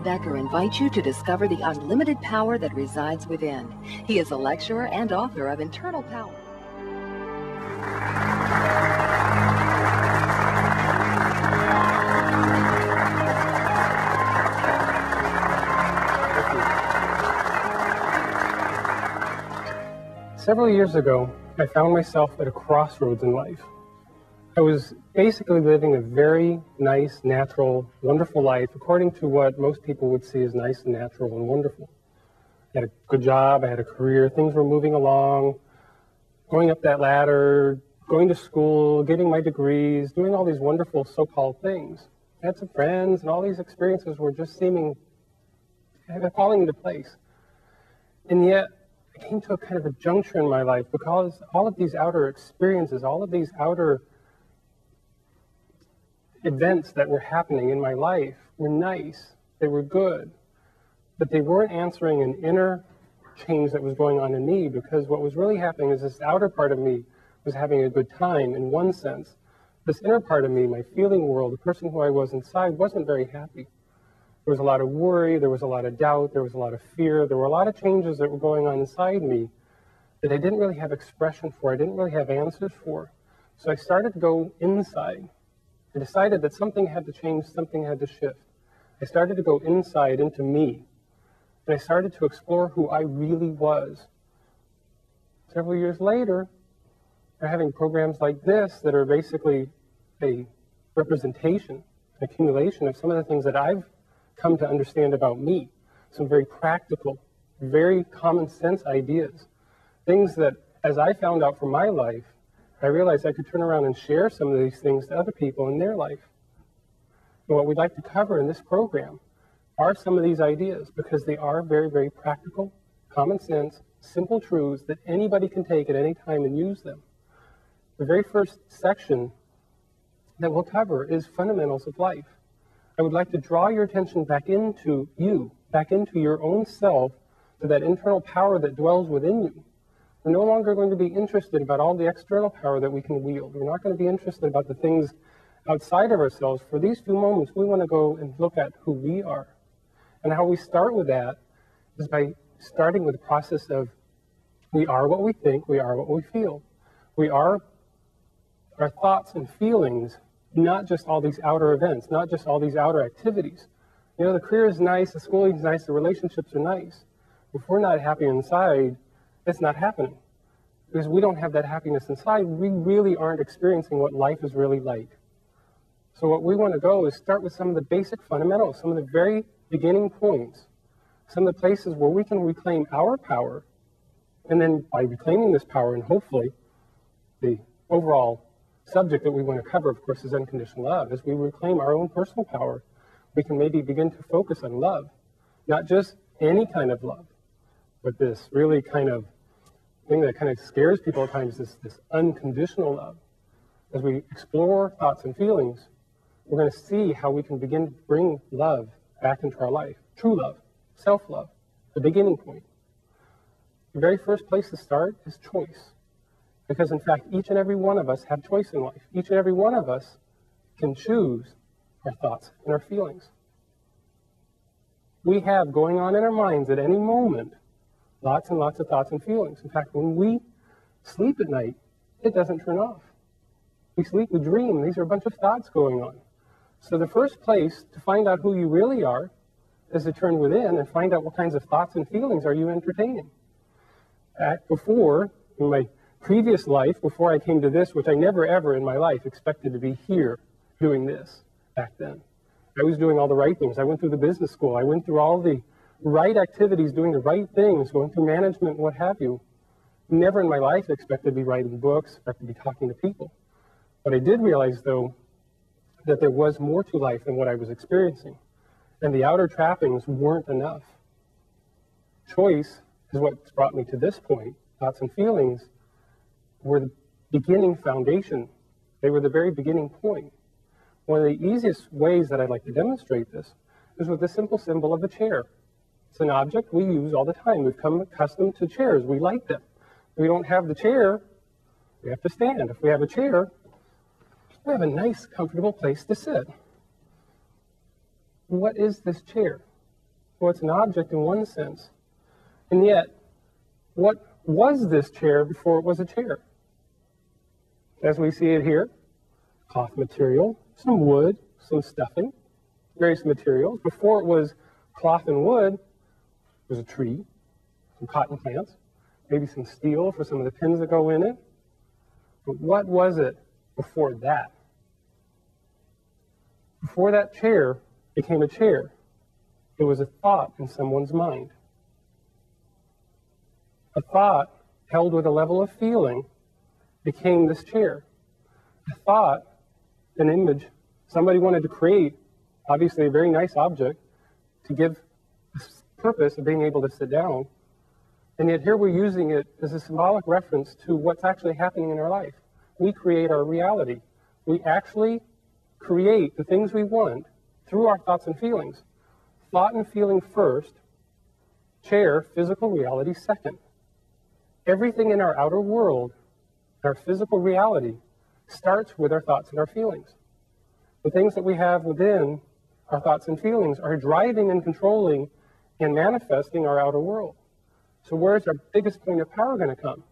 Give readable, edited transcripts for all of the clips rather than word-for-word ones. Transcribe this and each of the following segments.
Becker invites you to discover the unlimited power that resides within. He is a lecturer and author of Internal Power. Several years ago, I found myself at a crossroads in life. I was basically living a very nice, natural, wonderful life according to what most people would see as nice and natural and wonderful. I had a good job, I had a career, things were moving along, going up that ladder, going to school, getting my degrees, doing all these wonderful so-called things. I had some friends, and all these experiences were just falling into place. And yet, I came to a kind of a juncture in my life because all of these outer experiences, all of these outer events that were happening in my life were nice, they were good, but they weren't answering an inner change that was going on in me, because what was really happening is this outer part of me was having a good time in one sense. This inner part of me, my feeling world, the person who I was inside, wasn't very happy. There was a lot of worry, there was a lot of doubt, there was a lot of fear, there were a lot of changes that were going on inside me that I didn't really have expression for, I didn't really have answers for. So I started to go inside. I decided that something had to change, something had to shift. I started to go inside into me, and I started to explore who I really was. Several years later, they're having programs like this that are basically a representation, an accumulation of some of the things that I've come to understand about me. Some very practical, very common sense ideas. Things that, as I found out from my life, I realized I could turn around and share some of these things to other people in their life. And what we'd like to cover in this program are some of these ideas, because they are very, very practical, common sense, simple truths that anybody can take at any time and use them. The very first section that we'll cover is fundamentals of life. I would like to draw your attention back into you, back into your own self, to that internal power that dwells within you. We're no longer going to be interested about all the external power that we can wield. We're not going to be interested about the things outside of ourselves. For these few moments, we want to go and look at who we are. And how we start with that is by starting with the process of we are what we think, we are what we feel. We are our thoughts and feelings, not just all these outer events, not just all these outer activities. You know, the career is nice, the schooling is nice, the relationships are nice. If we're not happy inside, it's not happening. Because we don't have that happiness inside, we really aren't experiencing what life is really like. So what we want to go is start with some of the basic fundamentals, some of the very beginning points, some of the places where we can reclaim our power, and then by reclaiming this power, and hopefully the overall subject that we want to cover, of course, is unconditional love. As we reclaim our own personal power, we can maybe begin to focus on love. Not just any kind of love, but this really kind of thing that kind of scares people at times, this unconditional love. As we explore thoughts and feelings, we're going to see how we can begin to bring love back into our life. True love, self-love, the beginning point. The very first place to start is choice. Because in fact, each and every one of us have choice in life. Each and every one of us can choose our thoughts and our feelings. We have going on in our minds at any moment lots and lots of thoughts and feelings. In fact, when we sleep at night, it doesn't turn off. We sleep, we dream. These are a bunch of thoughts going on. So the first place to find out who you really are is to turn within and find out what kinds of thoughts and feelings are you entertaining. Before, in my previous life, before I came to this, which I never ever in my life expected to be here doing this back then. I was doing all the right things. I went through the business school. I went through all the right activities, doing the right things, going through management, what have you. Never in my life expected to be writing books, expected to be talking to people. But I did realize, though, that there was more to life than what I was experiencing. And the outer trappings weren't enough. Choice is what's brought me to this point. Thoughts and feelings were the beginning foundation. They were the very beginning point. One of the easiest ways that I'd like to demonstrate this is with the simple symbol of a chair. It's an object we use all the time. We've come accustomed to chairs. We like them. If we don't have the chair, we have to stand. If we have a chair, we have a nice, comfortable place to sit. What is this chair? Well, it's an object in one sense. And yet, what was this chair before it was a chair? As we see it here, cloth material, some wood, some stuffing, various materials. Before it was cloth and wood, it was a tree, some cotton plants, maybe some steel for some of the pins that go in it. But what was it before that? Before that chair became a chair, it was a thought in someone's mind. A thought held with a level of feeling became this chair. A thought, an image, somebody wanted to create, obviously a very nice object, to give the purpose of being able to sit down. And yet here we're using it as a symbolic reference to what's actually happening in our life. We create our reality. We actually create the things we want through our thoughts and feelings. Thought and feeling first, chair, physical reality second. Everything in our outer world, our physical reality, starts with our thoughts and our feelings. The things that we have within our thoughts and feelings are driving and controlling and manifesting our outer world. So where's our biggest point of power going to come?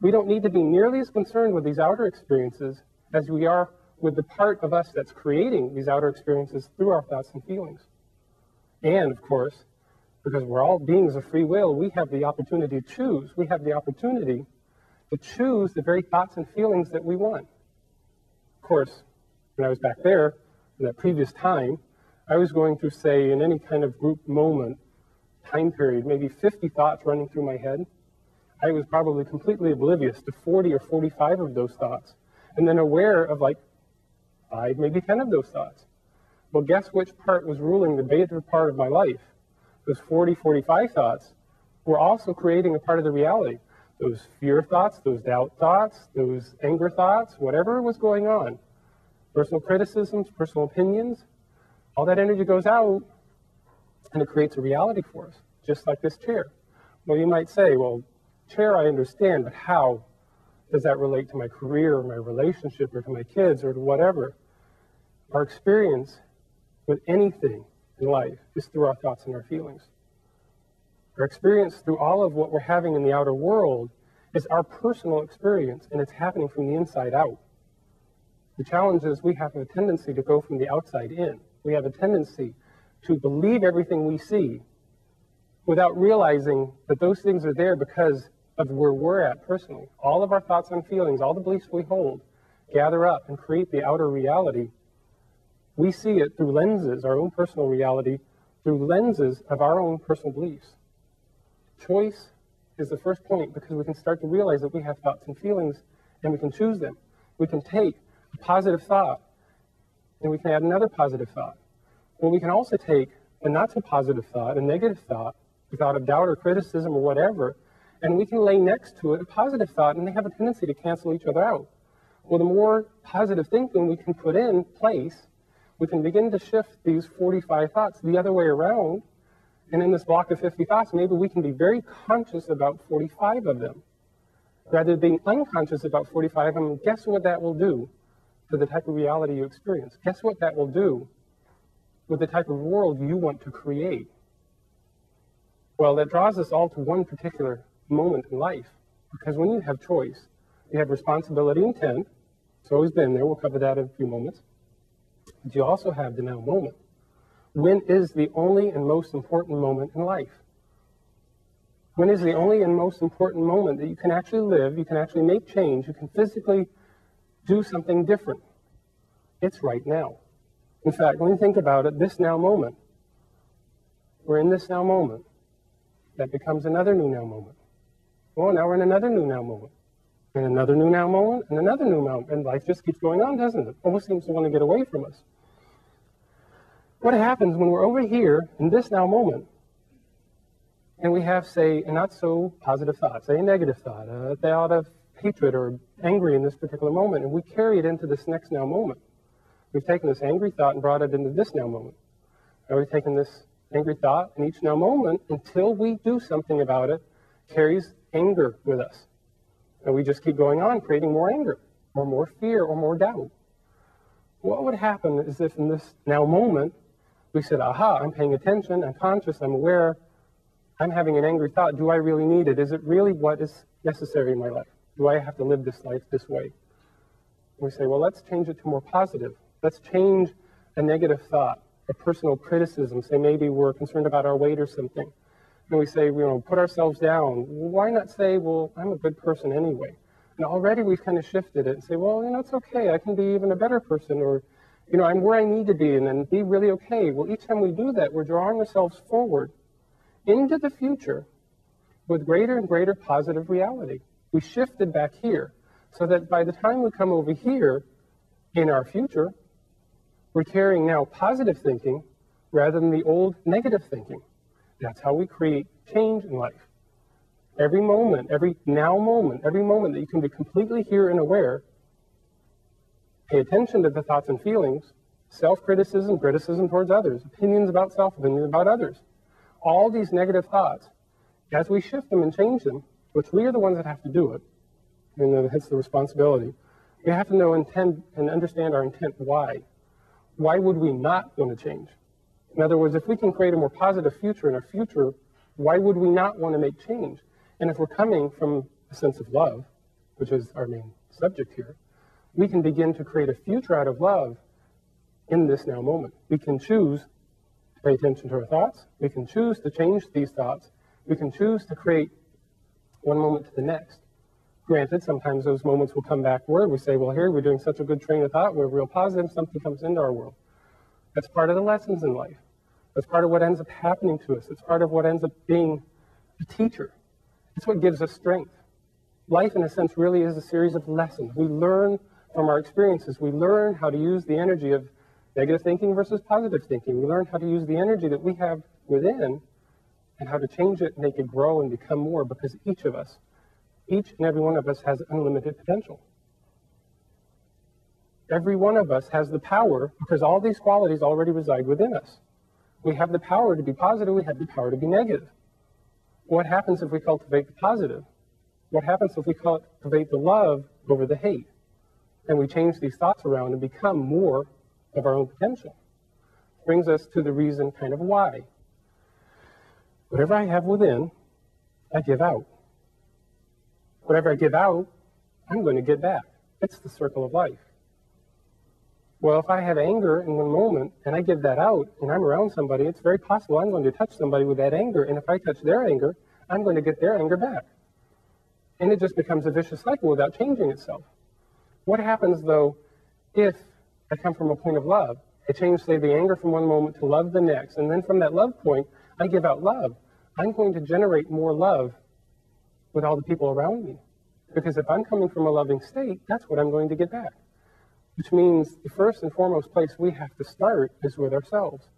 We don't need to be nearly as concerned with these outer experiences as we are with the part of us that's creating these outer experiences through our thoughts and feelings. And, of course, because we're all beings of free will, we have the opportunity to choose. We have the opportunity to choose the very thoughts and feelings that we want. Of course, when I was back there, in that previous time, I was going through, say, in any kind of group moment, time period, maybe 50 thoughts running through my head. I was probably completely oblivious to 40 or 45 of those thoughts, and then aware of like 5, maybe 10 of those thoughts. Well, guess which part was ruling the beta part of my life? Those 40, 45 thoughts were also creating a part of the reality. Those fear thoughts, those doubt thoughts, those anger thoughts, whatever was going on. Personal criticisms, personal opinions, all that energy goes out and it creates a reality for us, just like this chair. Well, you might say, well, chair I understand, but how does that relate to my career or my relationship or to my kids or to whatever? Our experience with anything in life is through our thoughts and our feelings. Our experience through all of what we're having in the outer world is our personal experience, and it's happening from the inside out. The challenge is we have a tendency to go from the outside in. We have a tendency to believe everything we see without realizing that those things are there because of where we're at personally. All of our thoughts and feelings, all the beliefs we hold, gather up and create the outer reality. We see it through lenses, our own personal reality, through lenses of our own personal beliefs. Choice is the first point because we can start to realize that we have thoughts and feelings and we can choose them. We can take a positive thought and we can add another positive thought. Well, we can also take a not so positive thought, a negative thought, a thought of doubt or criticism or whatever, and we can lay next to it a positive thought, and they have a tendency to cancel each other out. Well, the more positive thinking we can put in place, we can begin to shift these 45 thoughts the other way around, and in this block of 50 thoughts, maybe we can be very conscious about 45 of them, rather than being unconscious about 45 of them. Guess what that will do to the type of reality you experience? Guess what that will do with the type of world you want to create? Well, that draws us all to one particular moment in life, because when you have choice, you have responsibility intent. It's always been there. We'll cover that in a few moments. But you also have the now moment. When is the only and most important moment in life? When is the only and most important moment that you can actually live, you can actually make change, you can physically do something different? It's right now. In fact, when you think about it, this now moment, we're in this now moment. That becomes another new now moment. Well, now we're in another new now moment. And another new now moment, and another new now moment. And life just keeps going on, doesn't it? Almost seems to want to get away from us. What happens when we're over here in this now moment, and we have, say, a not so positive thought, say a negative thought, a thought of hatred or angry in this particular moment, and we carry it into this next now moment. We've taken this angry thought and brought it into this now moment. Now we've taken this angry thought in each now moment until we do something about it, carries anger with us. And we just keep going on, creating more anger, or more fear, or more doubt. What would happen is if in this now moment, We said, aha, I'm paying attention, I'm conscious, I'm aware, I'm having an angry thought. Do I really need it? Is it really what is necessary in my life? Do I have to live this life this way? We say, well, let's change it to more positive. Let's change a negative thought, a personal criticism. Say maybe we're concerned about our weight or something. And we say, put ourselves down. Why not say, well, I'm a good person anyway? And already we've kind of shifted it and say, well, it's okay. I can be even a better person, or, I'm where I need to be, and then be really okay. Well, each time we do that, we're drawing ourselves forward into the future with greater and greater positive reality. We shifted back here so that by the time we come over here in our future, we're carrying now positive thinking rather than the old negative thinking. That's how we create change in life. Every moment, every moment that you can be completely here and aware, pay attention to the thoughts and feelings, self-criticism, criticism towards others, opinions about self, opinions about others. All these negative thoughts, as we shift them and change them, which we are the ones that have to do it, and it's the responsibility, we have to know intent and understand our intent. Why? Why would we not want to change? In other words, if we can create a more positive future in our future, why would we not want to make change? And if we're coming from a sense of love, which is our main subject here, we can begin to create a future out of love in this now moment. We can choose to pay attention to our thoughts. We can choose to change these thoughts. We can choose to create one moment to the next. Granted, sometimes those moments will come backward. We say, well, here we're doing such a good train of thought. We're real positive. Something comes into our world. That's part of the lessons in life. That's part of what ends up happening to us. It's part of what ends up being a teacher. It's what gives us strength. Life, in a sense, really is a series of lessons. We learn from our experiences. We learn how to use the energy of negative thinking versus positive thinking. We learn how to use the energy that we have within and how to change it, make it grow and become more, because each of us, each and every one of us has unlimited potential. Every one of us has the power, because all these qualities already reside within us. We have the power to be positive. We have the power to be negative. What happens if we cultivate the positive? What happens if we cultivate the love over the hate? And we change these thoughts around and become more of our own potential. Brings us to the reason kind of why. Whatever I have within, I give out. Whatever I give out, I'm going to get back. It's the circle of life. Well, if I have anger in one moment and I give that out and I'm around somebody, it's very possible I'm going to touch somebody with that anger. And if I touch their anger, I'm going to get their anger back. And it just becomes a vicious cycle without changing itself. What happens, though, if I come from a point of love? I change, say, the anger from one moment to love the next. And then from that love point, I give out love. I'm going to generate more love with all the people around me. Because if I'm coming from a loving state, that's what I'm going to get back. Which means the first and foremost place we have to start is with ourselves.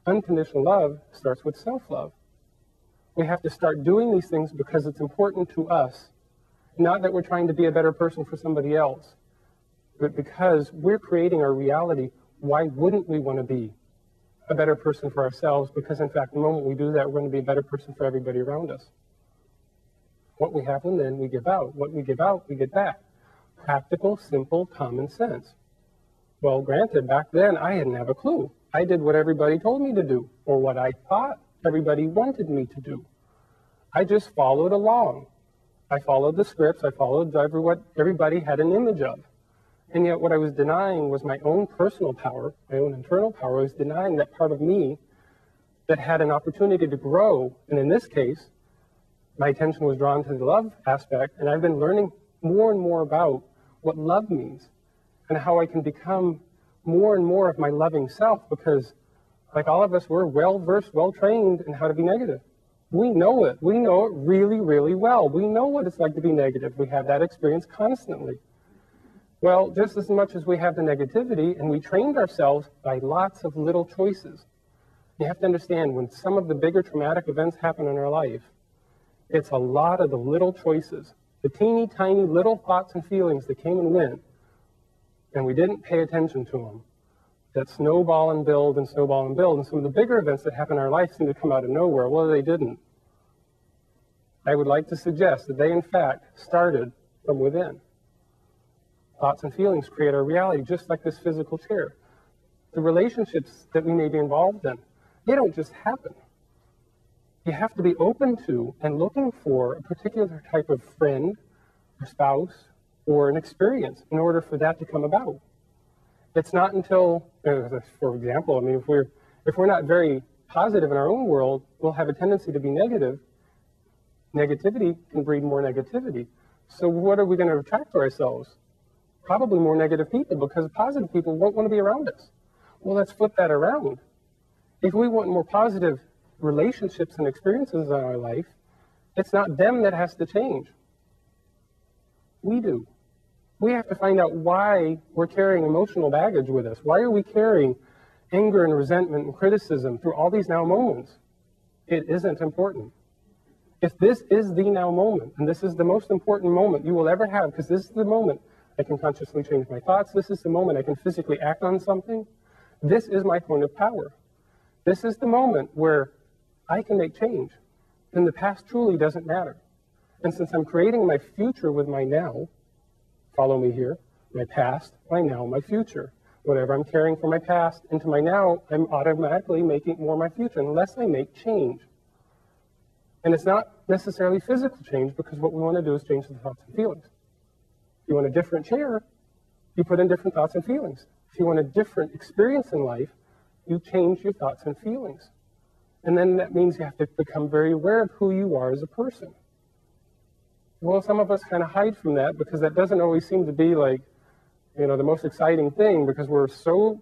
Unconditional love starts with self-love. We have to start doing these things because it's important to us. Not that we're trying to be a better person for somebody else, but because we're creating our reality. Why wouldn't we want to be a better person for ourselves? Because in fact, the moment we do that, we're going to be a better person for everybody around us. What we have within, we give out. What we give out, we get back. Practical, simple, common sense. Well, granted, back then, I didn't have a clue. I did what everybody told me to do, or what I thought everybody wanted me to do. I just followed along. I followed the scripts. I followed what everybody had an image of. And yet what I was denying was my own personal power, my own internal power. I was denying that part of me that had an opportunity to grow. And in this case, my attention was drawn to the love aspect. And I've been learning more and more about what love means and how I can become more and more of my loving self, because like all of us, we're well-versed, well-trained in how to be negative. We know it. We know it really, really well. We know what it's like to be negative. We have that experience constantly. Well, just as much as we have the negativity, and we trained ourselves by lots of little choices. You have to understand, when some of the bigger traumatic events happen in our life, it's a lot of the little choices, the teeny tiny little thoughts and feelings that came and went, and we didn't pay attention to them, that snowball and build and snowball and build. And some of the bigger events that happen in our life seem to come out of nowhere. Well, they didn't. I would like to suggest that they, in fact, started from within. Thoughts and feelings create our reality, just like this physical chair. The relationships that we may be involved in, They don't just happen. You have to be open to and looking for a particular type of friend or spouse or an experience in order for that to come about. It's not until, for example, I mean, if we're not very positive in our own world, we'll have a tendency to be negative. Negativity can breed more negativity. So what are we going to attract to ourselves? Probably more negative people, because positive people won't want to be around us. Well, let's flip that around. If we want more positive relationships and experiences in our life, it's not them that has to change. We do. We have to find out why we're carrying emotional baggage with us. Why are we carrying anger and resentment and criticism through all these now moments? It isn't important. If this is the now moment, and this is the most important moment you will ever have, because this is the moment I can consciously change my thoughts, this is the moment I can physically act on something, this is my point of power. This is the moment where I can make change, then the past truly doesn't matter. And since I'm creating my future with my now, follow me here, my past, my now, my future. Whatever I'm carrying from my past into my now, I'm automatically making more my future, unless I make change. And it's not necessarily physical change, because what we want to do is change the thoughts and feelings. If you want a different chair, you put in different thoughts and feelings. If you want a different experience in life, you change your thoughts and feelings. And then that means you have to become very aware of who you are as a person. Well, some of us kind of hide from that, because that doesn't always seem to be like, the most exciting thing, because we're so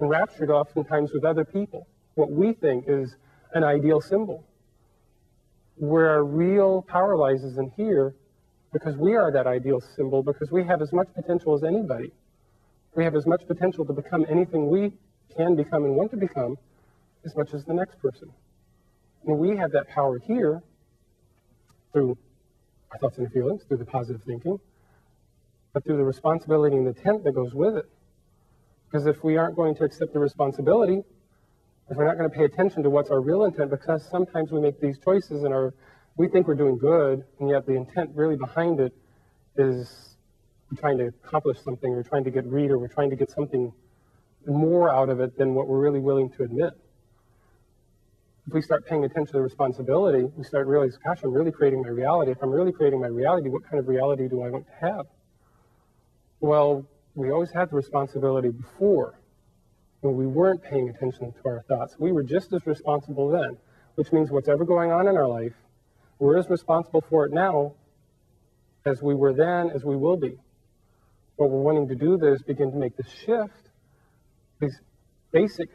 enraptured oftentimes with other people. What we think is an ideal symbol. Where our real power lies is in here, because we are that ideal symbol, because we have as much potential as anybody. We have as much potential to become anything we can become and want to become as much as the next person. And we have that power here through our thoughts and feelings, through the positive thinking, but through the responsibility and the intent that goes with it. Because if we aren't going to accept the responsibility, if we're not going to pay attention to what's our real intent, because sometimes we make these choices and we think we're doing good, and yet the intent really behind it is we're trying to accomplish something, we're trying to get read, or we're trying to get something more out of it than what we're really willing to admit. If we start paying attention to the responsibility, we start realizing, gosh, I'm really creating my reality. If I'm really creating my reality, what kind of reality do I want to have? Well, we always had the responsibility before, when we weren't paying attention to our thoughts. We were just as responsible then, which means whatever going on in our life, we're as responsible for it now as we were then, as we will be. What we're wanting to do there is begin to make the shift, these basic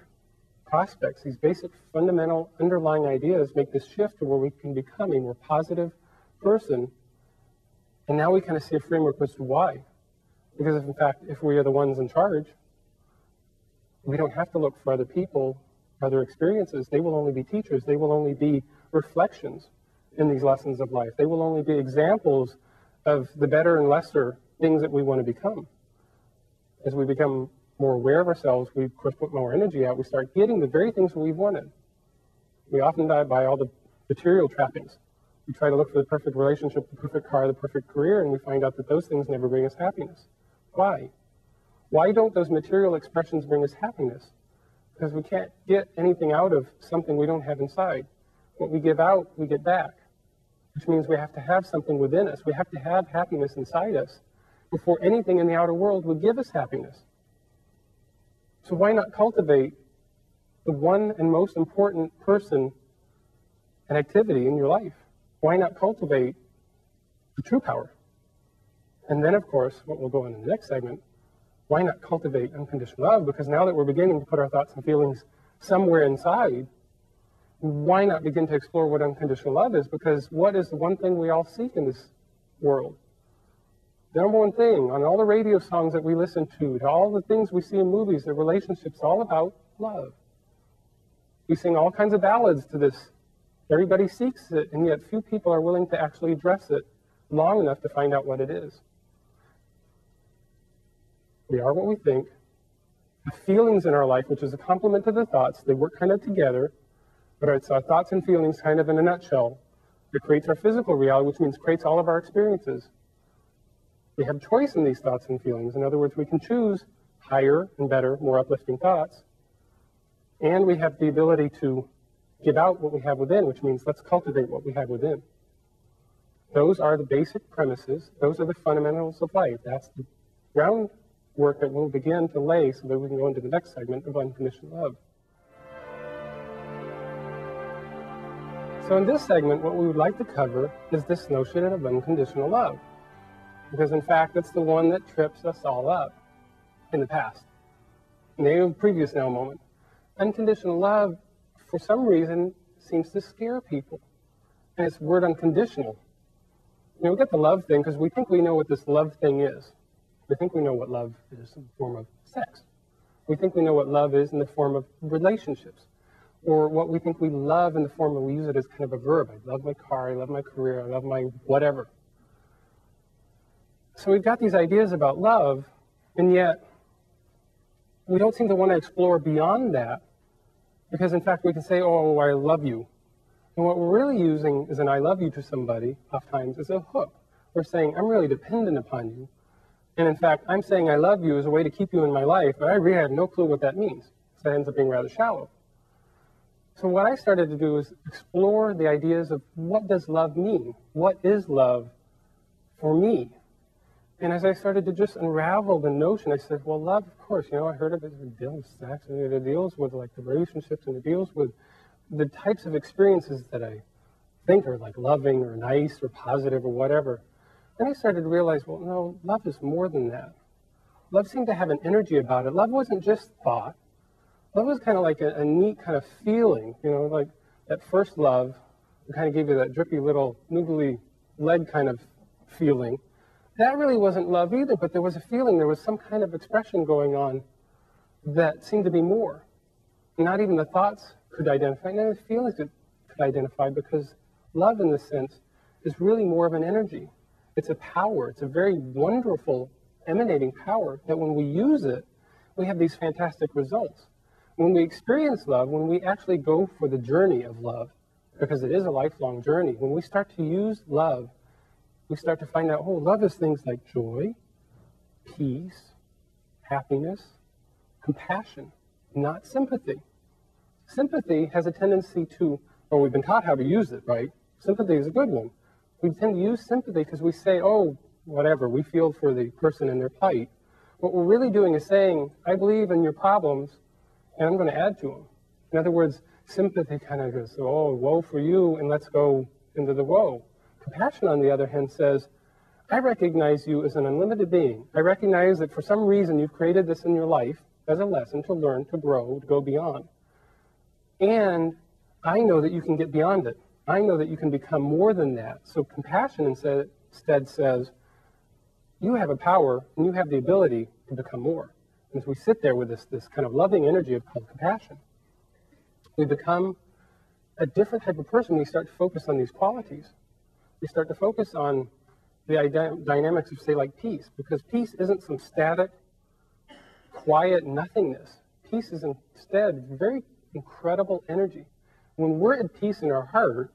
prospects, these basic fundamental underlying ideas, make this shift to where we can become a more positive person. And now we kind of see a framework as to why. Because in fact, if we are the ones in charge, we don't have to look for other people, other experiences. They will only be teachers. They will only be reflections in these lessons of life. They will only be examples of the better and lesser things that we want to become. As we become more aware of ourselves, we of course put more energy out. We start getting the very things that we've wanted. We often die by all the material trappings. We try to look for the perfect relationship, the perfect car, the perfect career, and we find out that those things never bring us happiness. Why? Why don't those material expressions bring us happiness? Because we can't get anything out of something we don't have inside. What we give out, we get back, which means we have to have something within us. We have to have happiness inside us before anything in the outer world would give us happiness. So why not cultivate the one and most important person and activity in your life? Why not cultivate the true power? And then, of course, what we'll go on in the next segment, why not cultivate unconditional love? Because now that we're beginning to put our thoughts and feelings somewhere inside, why not begin to explore what unconditional love is? Because what is the one thing we all seek in this world? The number one thing on all the radio songs that we listen to all the things we see in movies, the relationships, all about love. We sing all kinds of ballads to this. Everybody seeks it, and yet few people are willing to actually address it long enough to find out what it is. We are what we think. The feelings in our life, which is a complement to the thoughts, they work kind of together, but it's our thoughts and feelings kind of in a nutshell that creates our physical reality, which means creates all of our experiences. We have choice in these thoughts and feelings. In other words, we can choose higher and better, more uplifting thoughts, And we have the ability to give out what we have within, which means let's cultivate what we have within. Those are the basic premises. Those are the fundamentals of life. That's the groundwork that we'll begin to lay so that we can go into the next segment of unconditional love. So in this segment, what we would like to cover is this notion of unconditional love. Because in fact, it's the one that trips us all up in the past. Maybe a previous now moment. Unconditional love, for some reason, seems to scare people. And it's the word unconditional. You know, we get the love thing because we think we know what this love thing is. We think we know what love is in the form of sex. We think we know what love is in the form of relationships. Or what we think we love in the form of, we use it as kind of a verb. I love my car, I love my career, I love my whatever. So we've got these ideas about love, and yet we don't seem to want to explore beyond that, because in fact we can say, oh, I love you. And what we're really using is an I love you to somebody, oftentimes, as a hook. We're saying, I'm really dependent upon you. And in fact, I'm saying I love you as a way to keep you in my life, but I really have no clue what that means. So that ends up being rather shallow. So what I started to do is explore the ideas of what does love mean? What is love for me? And as I started to just unravel the notion, I said, well, love, of course, you know, I heard of it, it deals with sex, and it deals with like the relationships, and it deals with the types of experiences that I think are like loving or nice or positive or whatever. Then I started to realize, well, no, love is more than that. Love seemed to have an energy about it. Love wasn't just thought. Love was kind of like a neat kind of feeling, you know, like that first love kind of gave you that drippy little noodly lead kind of feeling. That really wasn't love either, but there was a feeling, there was some kind of expression going on that seemed to be more. Not even the thoughts could identify, not even the feelings could identify, because love in this sense is really more of an energy. It's a power. It's a very wonderful emanating power that when we use it, we have these fantastic results. When we experience love, when we actually go for the journey of love, because it is a lifelong journey, when we start to use love, we start to find out, oh, love is things like joy, peace, happiness, compassion, not sympathy. Sympathy has a tendency to, well, we've been taught how to use it, right? Sympathy is a good one. We tend to use sympathy because we say, oh, whatever, we feel for the person in their plight. What we're really doing is saying, I believe in your problems, and I'm going to add to them. In other words, sympathy kind of goes, oh, woe for you, and let's go into the woe. Compassion, on the other hand, says, I recognize you as an unlimited being. I recognize that for some reason you've created this in your life as a lesson to learn, to grow, to go beyond. And I know that you can get beyond it. I know that you can become more than that. So compassion instead says, you have a power and you have the ability to become more. And as we sit there with this kind of loving energy called compassion, we become a different type of person. We start to focus on these qualities. We start to focus on the dynamics of, say, like peace, because peace isn't some static, quiet nothingness. Peace is instead very incredible energy. When we're at peace in our heart,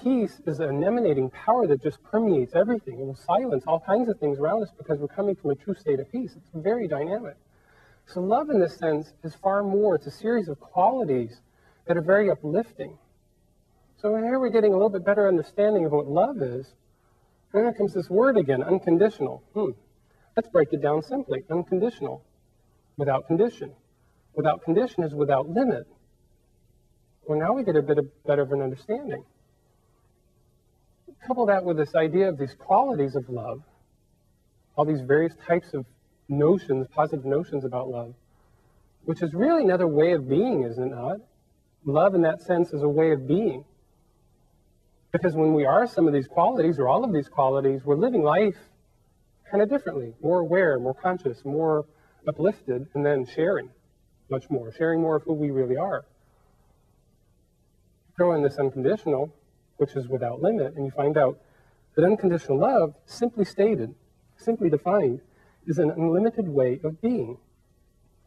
peace is an emanating power that just permeates everything. It will silence all kinds of things around us because we're coming from a true state of peace. It's very dynamic. So love in this sense is far more. It's a series of qualities that are very uplifting. So here we're getting a little bit better understanding of what love is. And then comes this word again, unconditional. Let's break it down simply. Unconditional, without condition. Without condition is without limit. Well, now we get a bit better of an understanding. Couple that with this idea of these qualities of love, all these various types of notions, positive notions about love, which is really another way of being, isn't it not? Love in that sense is a way of being. Because when we are some of these qualities, or all of these qualities, we're living life kind of differently, more aware, more conscious, more uplifted, and then sharing much more, sharing more of who we really are. Throw in this unconditional, which is without limit, and you find out that unconditional love, simply stated, simply defined, is an unlimited way of being,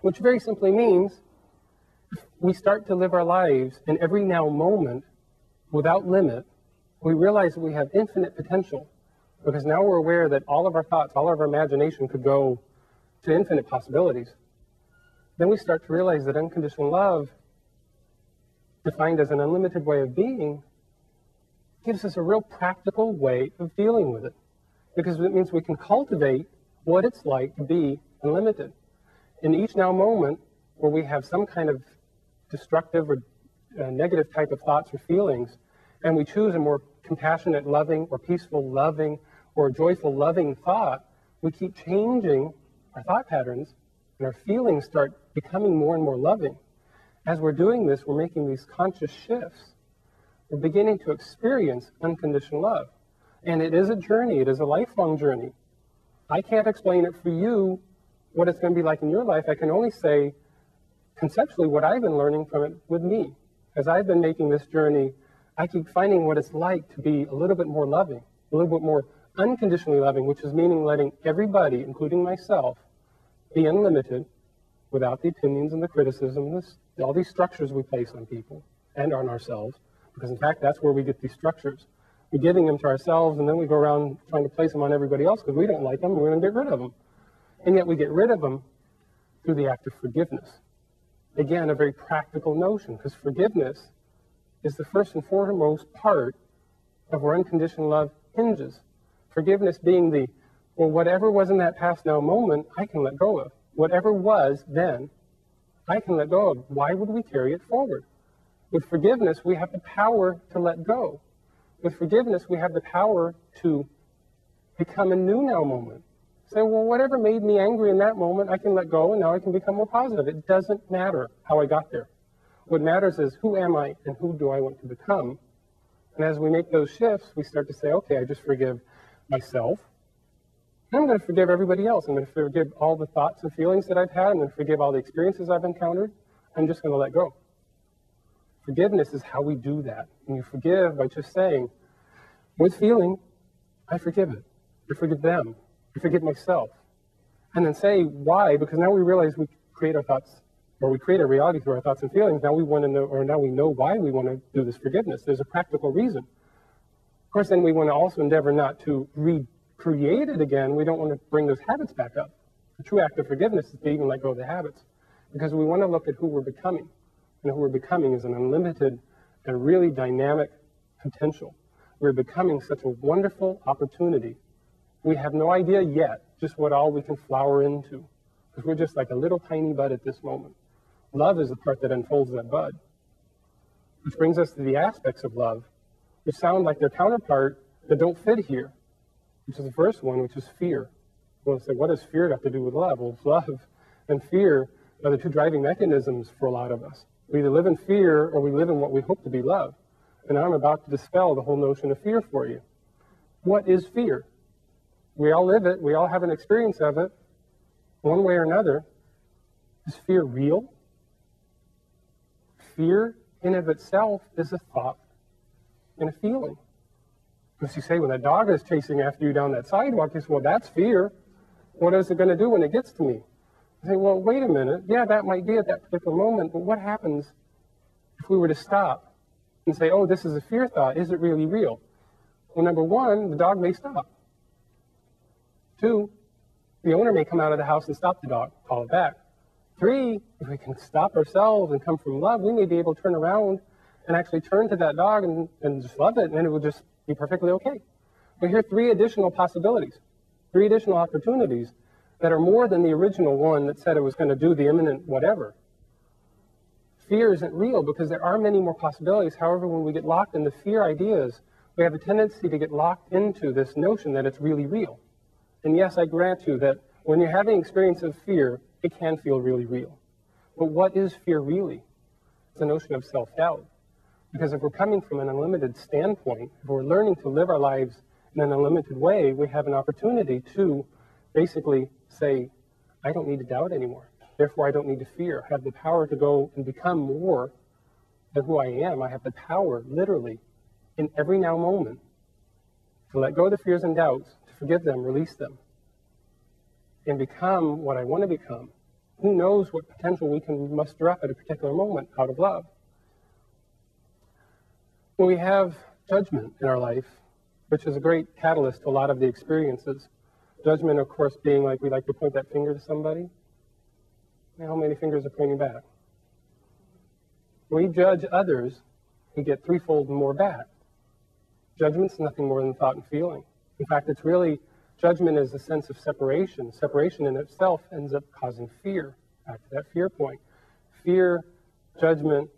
which very simply means we start to live our lives in every now moment without limit. We realize that we have infinite potential, because now we're aware that all of our thoughts, all of our imagination could go to infinite possibilities. Then we start to realize that unconditional love defined as an unlimited way of being, gives us a real practical way of dealing with it. Because it means we can cultivate what it's like to be unlimited. In each now moment where we have some kind of destructive or negative type of thoughts or feelings, and we choose a more compassionate, loving, or peaceful, loving, or joyful, loving thought, we keep changing our thought patterns, and our feelings start becoming more and more loving. As we're doing this, we're making these conscious shifts. We're beginning to experience unconditional love. And it is a journey. It is a lifelong journey. I can't explain it for you, what it's going to be like in your life. I can only say, conceptually, what I've been learning from it with me. As I've been making this journey, I keep finding what it's like to be a little bit more loving, a little bit more unconditionally loving, which is meaning letting everybody, including myself, be unlimited without the opinions and the criticism, all these structures we place on people and on ourselves. Because in fact, that's where we get these structures. We're giving them to ourselves, and then we go around trying to place them on everybody else because we don't like them, and we're going to get rid of them. And yet we get rid of them through the act of forgiveness. Again, a very practical notion, because forgiveness is the first and foremost part of where unconditional love hinges. Forgiveness being the, well, whatever was in that past now moment, I can let go of. Whatever was then, I can let go of. Why would we carry it forward? With forgiveness, we have the power to let go. With forgiveness, we have the power to become a new now moment. Say, well, whatever made me angry in that moment, I can let go, and now I can become more positive. It doesn't matter how I got there. What matters is who am I and who do I want to become? And as we make those shifts, we start to say, okay, I just forgive myself. And I'm going to forgive everybody else. I'm going to forgive all the thoughts and feelings that I've had. I'm going to forgive all the experiences I've encountered. I'm just going to let go. Forgiveness is how we do that. And you forgive by just saying, with feeling, I forgive it. I forgive them. I forgive myself. And then say why, because now we realize we create our thoughts, or we create a reality through our thoughts and feelings. Now we want to know, or now we know why we want to do this forgiveness. There's a practical reason. Of course, then we want to also endeavor not to recreate it again. We don't want to bring those habits back up. The true act of forgiveness is to even let go of the habits, because we want to look at who we're becoming. And who we're becoming is an unlimited and really dynamic potential. We're becoming such a wonderful opportunity. We have no idea yet just what all we can flower into, because we're just like a little tiny bud at this moment. Love is the part that unfolds that bud. Which brings us to the aspects of love, which sound like their counterpart that don't fit here, which is the first one, which is fear. We'll say, what does fear got to do with love? Well, love and fear are the two driving mechanisms for a lot of us. We either live in fear or we live in what we hope to be love. And I'm about to dispel the whole notion of fear for you. What is fear? We all live it. We all have an experience of it, one way or another. Is fear real? Fear in of itself is a thought and a feeling. Because you say, when that dog is chasing after you down that sidewalk, you say, well, that's fear. What is it going to do when it gets to me? You say, well, wait a minute. Yeah, that might be at that particular moment, but what happens if we were to stop and say, oh, this is a fear thought. Is it really real? Well, number one, the dog may stop. Two, the owner may come out of the house and stop the dog, call it back. Three, if we can stop ourselves and come from love, we may be able to turn around and actually turn to that dog and just love it, and it will just be perfectly okay. But here are three additional possibilities, three additional opportunities that are more than the original one that said it was going to do the imminent whatever. Fear isn't real because there are many more possibilities. However, when we get locked in the fear ideas, we have a tendency to get locked into this notion that it's really real. And yes, I grant you that when you're having experience of fear, it can feel really real. But what is fear really? It's a notion of self-doubt. Because if we're coming from an unlimited standpoint, if we're learning to live our lives in an unlimited way, we have an opportunity to basically say, I don't need to doubt anymore. Therefore, I don't need to fear. I have the power to go and become more than who I am. I have the power, literally, in every now moment, to let go of the fears and doubts, to forgive them, release them, and become what I want to become. Who knows what potential we can muster up at a particular moment out of love. When we have judgment in our life, which is a great catalyst to a lot of the experiences, judgment, of course, being like we like to point that finger to somebody. How many fingers are pointing back? When we judge others, we get threefold more back. Judgment's nothing more than thought and feeling. In fact, it's really, judgment is a sense of separation. Separation in itself ends up causing fear. Back to that fear point. Fear, judgment,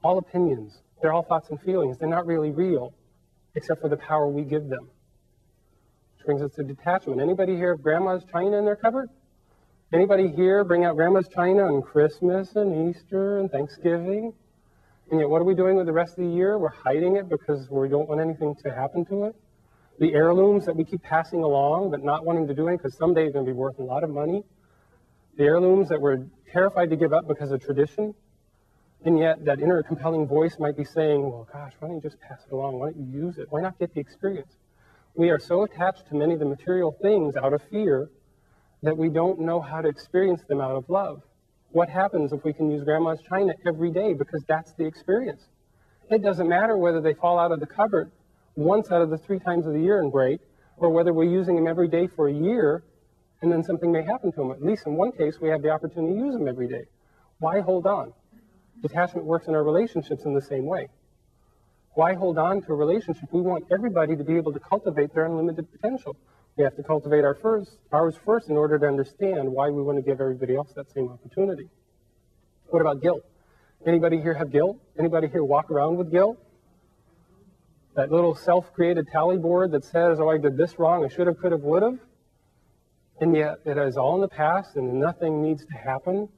all opinions, they're all thoughts and feelings. They're not really real, except for the power we give them. Which brings us to detachment. Anybody here have grandma's china in their cupboard? Anybody here bring out grandma's china on Christmas and Easter and Thanksgiving? And yet what are we doing with the rest of the year? We're hiding it because we don't want anything to happen to it. The heirlooms that we keep passing along but not wanting to do anything because someday it's going to be worth a lot of money. The heirlooms that we're terrified to give up because of tradition. And yet that inner compelling voice might be saying, well, gosh, why don't you just pass it along? Why don't you use it? Why not get the experience? We are so attached to many of the material things out of fear that we don't know how to experience them out of love. What happens if we can use grandma's china every day because that's the experience? It doesn't matter whether they fall out of the cupboard once out of the 3 times of the year and break, or whether we're using them every day for a year and then something may happen to them. At least in one case, we have the opportunity to use them every day. Why hold on? Detachment works in our relationships in the same way. Why hold on to a relationship? We want everybody to be able to cultivate their unlimited potential. We have to cultivate ours first in order to understand why we want to give everybody else that same opportunity. What about guilt? Anybody here have guilt? Anybody here walk around with guilt? That little self-created tally board that says, oh, I did this wrong, I should have, could have, would have. And yet it is all in the past and nothing needs to happen.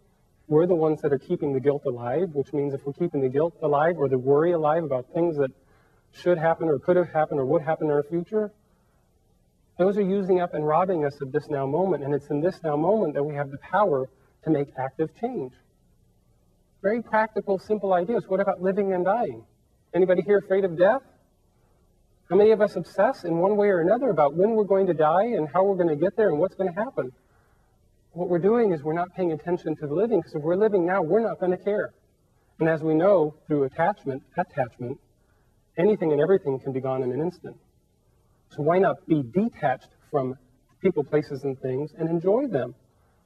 We're the ones that are keeping the guilt alive, which means if we're keeping the guilt alive or the worry alive about things that should happen or could have happened or would happen in our future, those are using up and robbing us of this now moment. And it's in this now moment that we have the power to make active change. Very practical, simple ideas. What about living and dying? Anybody here afraid of death? How many of us obsess in one way or another about when we're going to die and how we're going to get there and what's going to happen? What we're doing is we're not paying attention to the living, because if we're living now, we're not going to care. And as we know, through attachment, anything and everything can be gone in an instant. So why not be detached from people, places, and things and enjoy them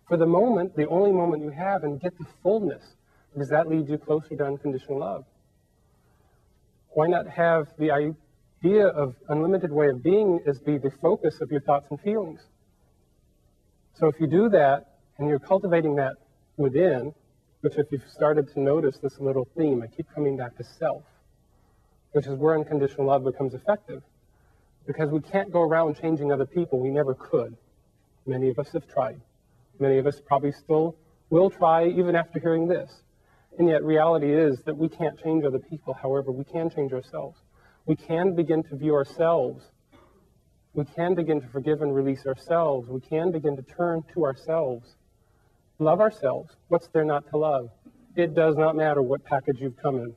for the moment, the only moment you have, and get the fullness, because that leads you closer to unconditional love. Why not have the idea of unlimited way of being as be the focus of your thoughts and feelings? So if you do that, and you're cultivating that within, which if you've started to notice this little theme, I keep coming back to self, which is where unconditional love becomes effective. Because we can't go around changing other people. We never could. Many of us have tried. Many of us probably still will try even after hearing this. And yet reality is that we can't change other people. However, we can change ourselves. We can begin to view ourselves. We can begin to forgive and release ourselves. We can begin to turn to ourselves. Love ourselves. What's there not to love? It does not matter what package you've come in.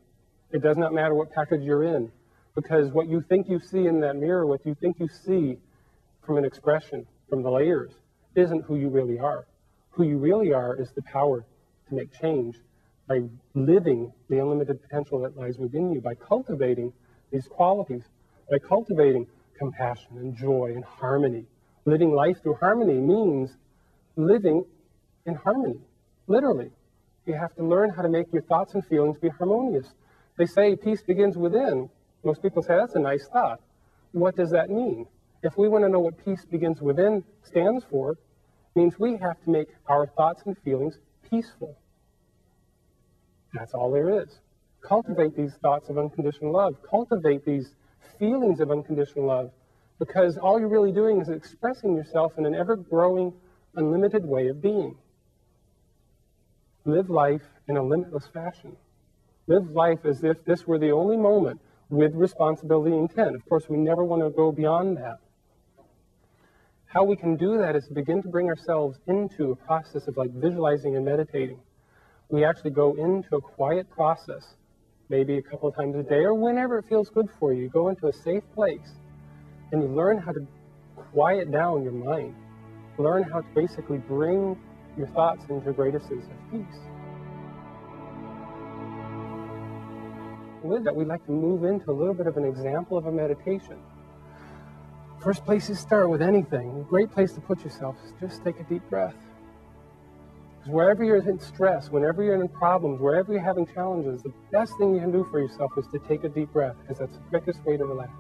It does not matter what package you're in. Because what you think you see in that mirror, what you think you see from an expression, from the layers, isn't who you really are. Who you really are is the power to make change by living the unlimited potential that lies within you, by cultivating these qualities, by cultivating compassion and joy and harmony. Living life through harmony means living in harmony, literally. You have to learn how to make your thoughts and feelings be harmonious. They say peace begins within. Most people say, that's a nice thought. What does that mean? If we want to know what peace begins within stands for, it means we have to make our thoughts and feelings peaceful. That's all there is. Cultivate these thoughts of unconditional love. Cultivate these feelings of unconditional love, because all you're really doing is expressing yourself in an ever-growing, unlimited way of being. Live life in a limitless fashion. Live life as if this were the only moment, with responsibility and intent. Of course, we never want to go beyond that. How we can do that is to begin to bring ourselves into a process of like visualizing and meditating. We actually go into a quiet process, maybe a couple of times a day or whenever it feels good for you. You go into a safe place and you learn how to quiet down your mind. Learn how to basically bring your thoughts into a greater sense of peace. With that, we'd like to move into a little bit of an example of a meditation. First place you start with anything, a great place to put yourself is just take a deep breath. Because wherever you're in stress, whenever you're in problems, wherever you're having challenges, the best thing you can do for yourself is to take a deep breath, because that's the quickest way to relax.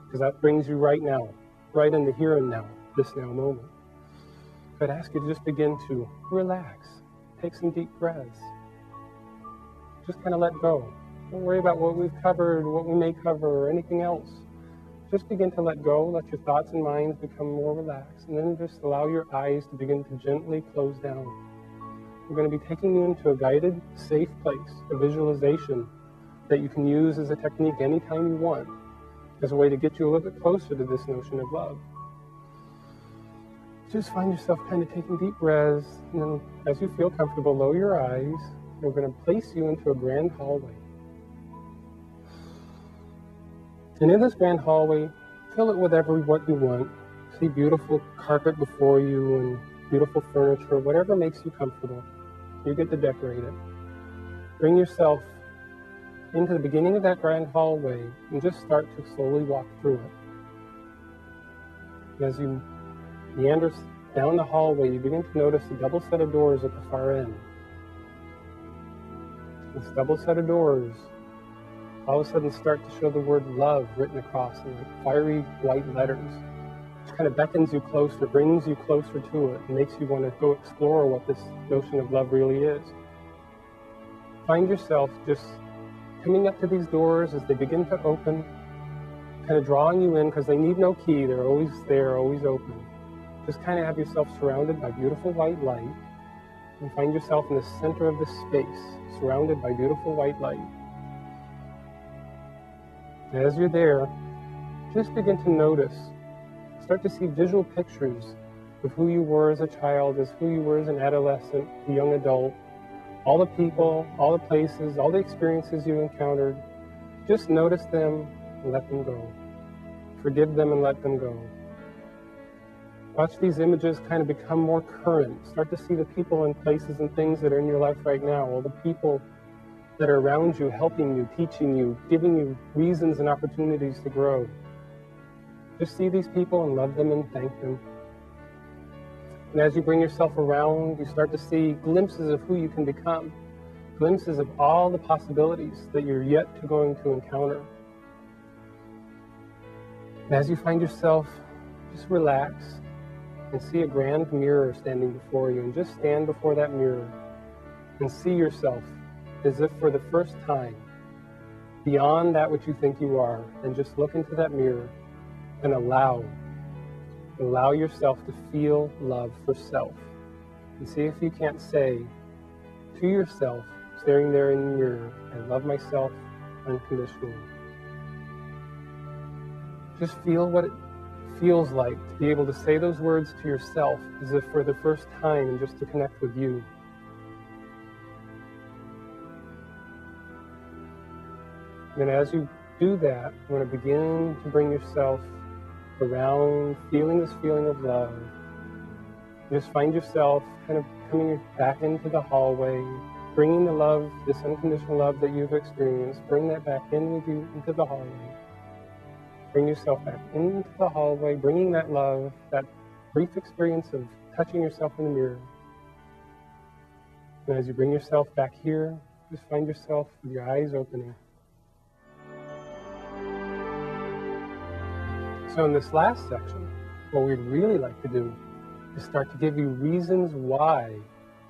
Because that brings you right now, right in the here and now, this now moment. I'd ask you to just begin to relax. Take some deep breaths. Just kind of let go. Don't worry about what we've covered, what we may cover, or anything else. Just begin to let go, let your thoughts and minds become more relaxed, and then just allow your eyes to begin to gently close down. We're going to be taking you into a guided, safe place, a visualization that you can use as a technique anytime you want, as a way to get you a little bit closer to this notion of love. Just find yourself kind of taking deep breaths, and then as you feel comfortable, lower your eyes. We're going to place you into a grand hallway. And in this grand hallway, fill it with what you want. See beautiful carpet before you and beautiful furniture, whatever makes you comfortable. You get to decorate it. Bring yourself into the beginning of that grand hallway and just start to slowly walk through it. And as you meander down the hallway, you begin to notice a double set of doors at the far end. This double set of doors all of a sudden start to show the word love written across in like fiery white letters, which kind of beckons you closer, brings you closer to it, and makes you want to go explore what this notion of love really is. Find yourself just coming up to these doors as they begin to open, kind of drawing you in, because they need no key, they're always there, always open. Just kind of have yourself surrounded by beautiful white light, and find yourself in the center of this space, surrounded by beautiful white light. And as you're there, just begin to notice, start to see visual pictures of who you were as a child, as who you were as an adolescent, a young adult, all the people, all the places, all the experiences you encountered. Just notice them and let them go. Forgive them and let them go. Watch these images kind of become more current. Start to see the people and places and things that are in your life right now, all the people that are around you, helping you, teaching you, giving you reasons and opportunities to grow. Just see these people and love them and thank them. And as you bring yourself around, you start to see glimpses of who you can become, glimpses of all the possibilities that you're yet to going to encounter. And as you find yourself, just relax and see a grand mirror standing before you, and just stand before that mirror and see yourself as if for the first time, beyond that which you think you are, and just look into that mirror and allow yourself to feel love for self. And see if you can't say to yourself, staring there in the mirror, I love myself unconditionally. Just feel what it feels like to be able to say those words to yourself as if for the first time, and just to connect with you. And as you do that, you want to begin to bring yourself around, feeling this feeling of love. You just find yourself kind of coming back into the hallway, bringing the love, this unconditional love that you've experienced, bring that back in with you into the hallway. Bring yourself back into the hallway, bringing that love, that brief experience of touching yourself in the mirror. And as you bring yourself back here, just find yourself with your eyes opening. So in this last section, what we'd really like to do is start to give you reasons why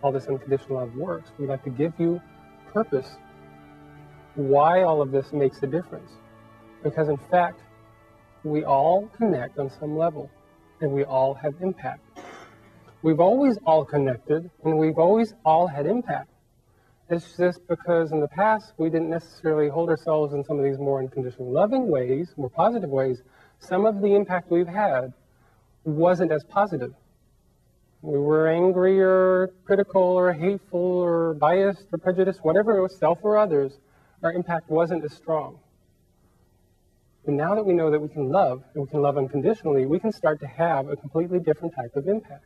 all this unconditional love works. We'd like to give you purpose, why all of this makes a difference. Because in fact, we all connect on some level, and we all have impact. We've always all connected, and we've always all had impact. It's just because in the past, we didn't necessarily hold ourselves in some of these more unconditional loving ways, more positive ways. Some of the impact we've had wasn't as positive. We were angry or critical or hateful or biased or prejudiced, whatever it was, self or others, our impact wasn't as strong. But now that we know that we can love, and we can love unconditionally, we can start to have a completely different type of impact.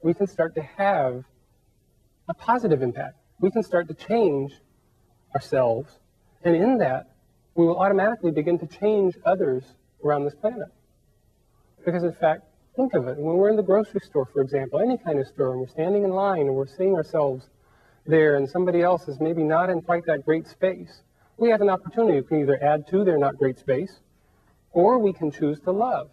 We can start to have a positive impact. We can start to change ourselves, and in that, we will automatically begin to change others around this planet. Because in fact, Think of it. When we're in the grocery store, for example, any kind of store, and we're standing in line and we're seeing ourselves there and somebody else is maybe not in quite that great space, we have an opportunity. We can either add to their not great space, or we can choose to love.